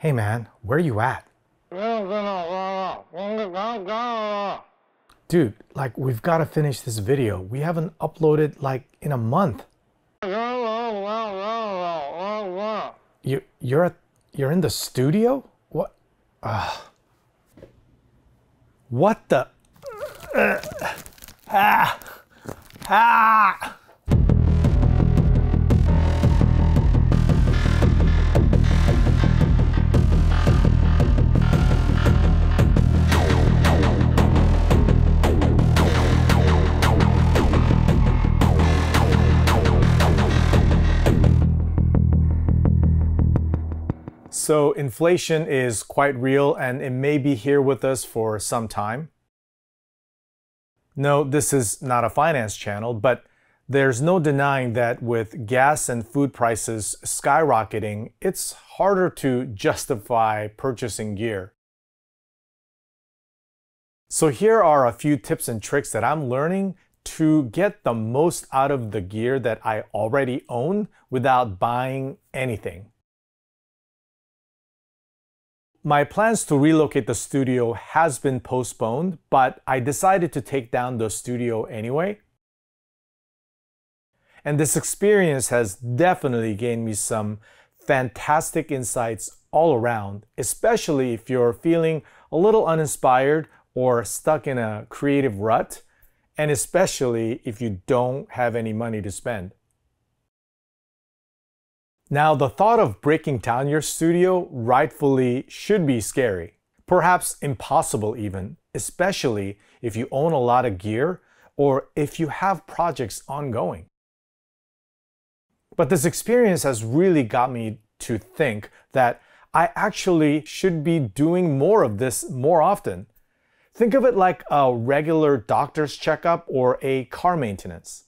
Hey man, where you at? Dude, like we've got to finish this video. We haven't uploaded like in a month. You're in the studio? What? What the? Ah! Ah! So inflation is quite real and it may be here with us for some time. No, this is not a finance channel, but there's no denying that with gas and food prices skyrocketing, it's harder to justify purchasing gear. So here are a few tips and tricks that I'm learning to get the most out of the gear that I already own without buying anything. My plans to relocate the studio has been postponed, but I decided to take down the studio anyway. And this experience has definitely gained me some fantastic insights all around, especially if you're feeling a little uninspired or stuck in a creative rut, and especially if you don't have any money to spend. Now, the thought of breaking down your studio rightfully should be scary, perhaps impossible even, especially if you own a lot of gear or if you have projects ongoing. But this experience has really got me to think that I actually should be doing more of this more often. Think of it like a regular doctor's checkup or a car maintenance.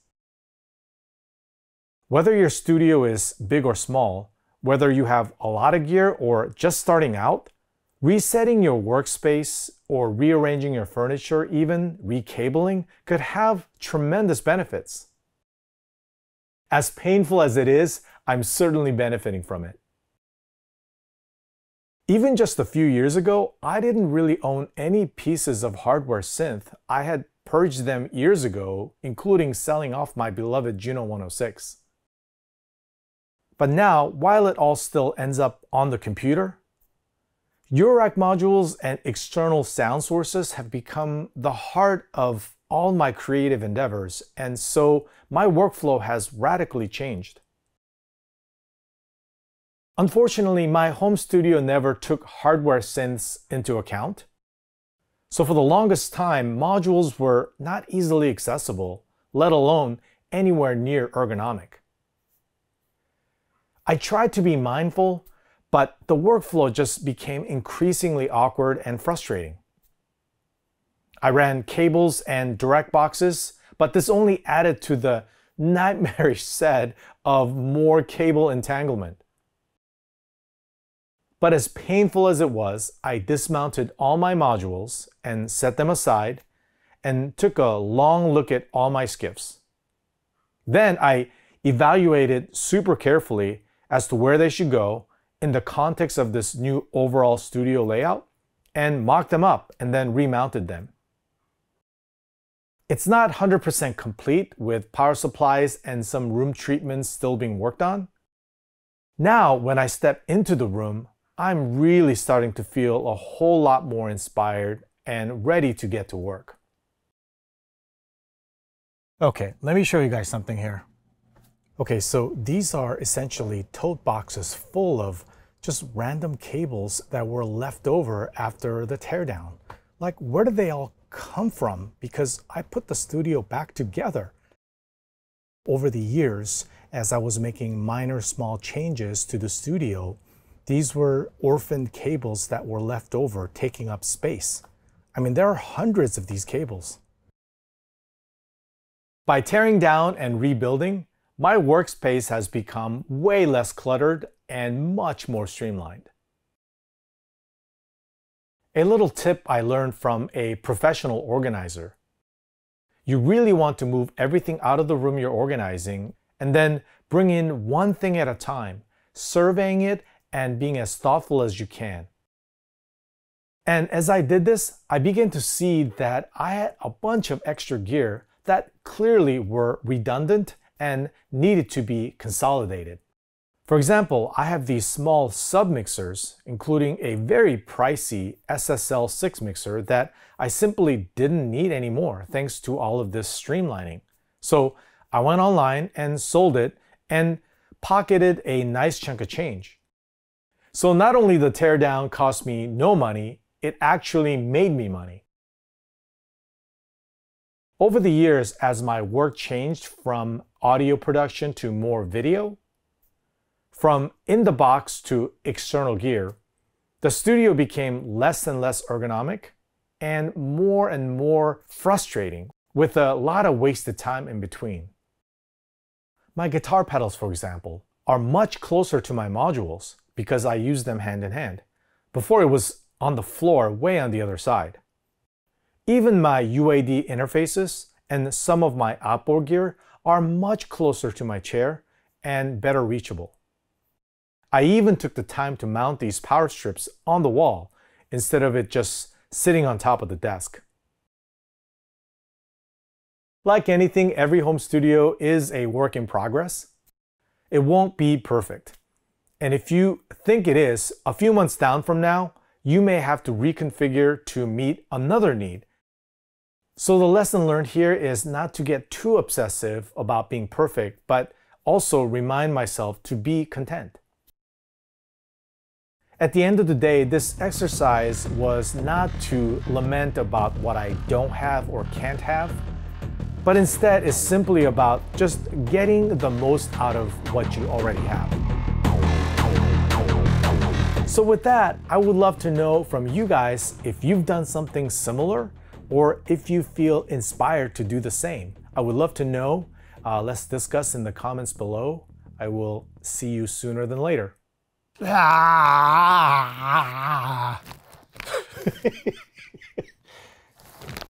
Whether your studio is big or small, whether you have a lot of gear or just starting out, resetting your workspace or rearranging your furniture, even recabling, could have tremendous benefits. As painful as it is, I'm certainly benefiting from it. Even just a few years ago, I didn't really own any pieces of hardware synth. I had purged them years ago, including selling off my beloved Juno 106. But now, while it all still ends up on the computer, Eurorack modules and external sound sources have become the heart of all my creative endeavors, and so my workflow has radically changed. Unfortunately, my home studio never took hardware synths into account. So for the longest time, modules were not easily accessible, let alone anywhere near ergonomic. I tried to be mindful, but the workflow just became increasingly awkward and frustrating. I ran cables and direct boxes, but this only added to the nightmarish set of more cable entanglement. But as painful as it was, I dismounted all my modules and set them aside and took a long look at all my skiffs. Then I evaluated super carefully as to where they should go in the context of this new overall studio layout and mocked them up and then remounted them. It's not 100% complete with power supplies and some room treatments still being worked on. Now, when I step into the room, I'm really starting to feel a whole lot more inspired and ready to get to work. Okay, let me show you guys something here. Okay, so these are essentially tote boxes full of just random cables that were left over after the teardown. Like, where did they all come from? Because I put the studio back together. Over the years, as I was making minor small changes to the studio, these were orphaned cables that were left over, taking up space. I mean, there are hundreds of these cables. By tearing down and rebuilding, my workspace has become way less cluttered and much more streamlined. A little tip I learned from a professional organizer. You really want to move everything out of the room you're organizing and then bring in one thing at a time, surveying it and being as thoughtful as you can. And as I did this, I began to see that I had a bunch of extra gear that clearly were redundant and needed to be consolidated. For example, I have these small sub-mixers, including a very pricey SSL6 mixer that I simply didn't need anymore thanks to all of this streamlining. So I went online and sold it and pocketed a nice chunk of change. So not only the teardown cost me no money, it actually made me money. Over the years, as my work changed from audio production to more video, from in the box to external gear, the studio became less and less ergonomic and more frustrating, with a lot of wasted time in between. My guitar pedals, for example, are much closer to my modules because I use them hand in hand. Before, it was on the floor way on the other side. Even my UAD interfaces and some of my outboard gear are much closer to my chair and better reachable. I even took the time to mount these power strips on the wall instead of it just sitting on top of the desk. Like anything, every home studio is a work in progress. It won't be perfect. And if you think it is, a few months down from now, you may have to reconfigure to meet another need. So the lesson learned here is not to get too obsessive about being perfect, but also remind myself to be content. At the end of the day, this exercise was not to lament about what I don't have or can't have, but instead is simply about just getting the most out of what you already have. So with that, I would love to know from you guys if you've done something similar or if you feel inspired to do the same. I would love to know. Let's discuss in the comments below. I will see you sooner than later.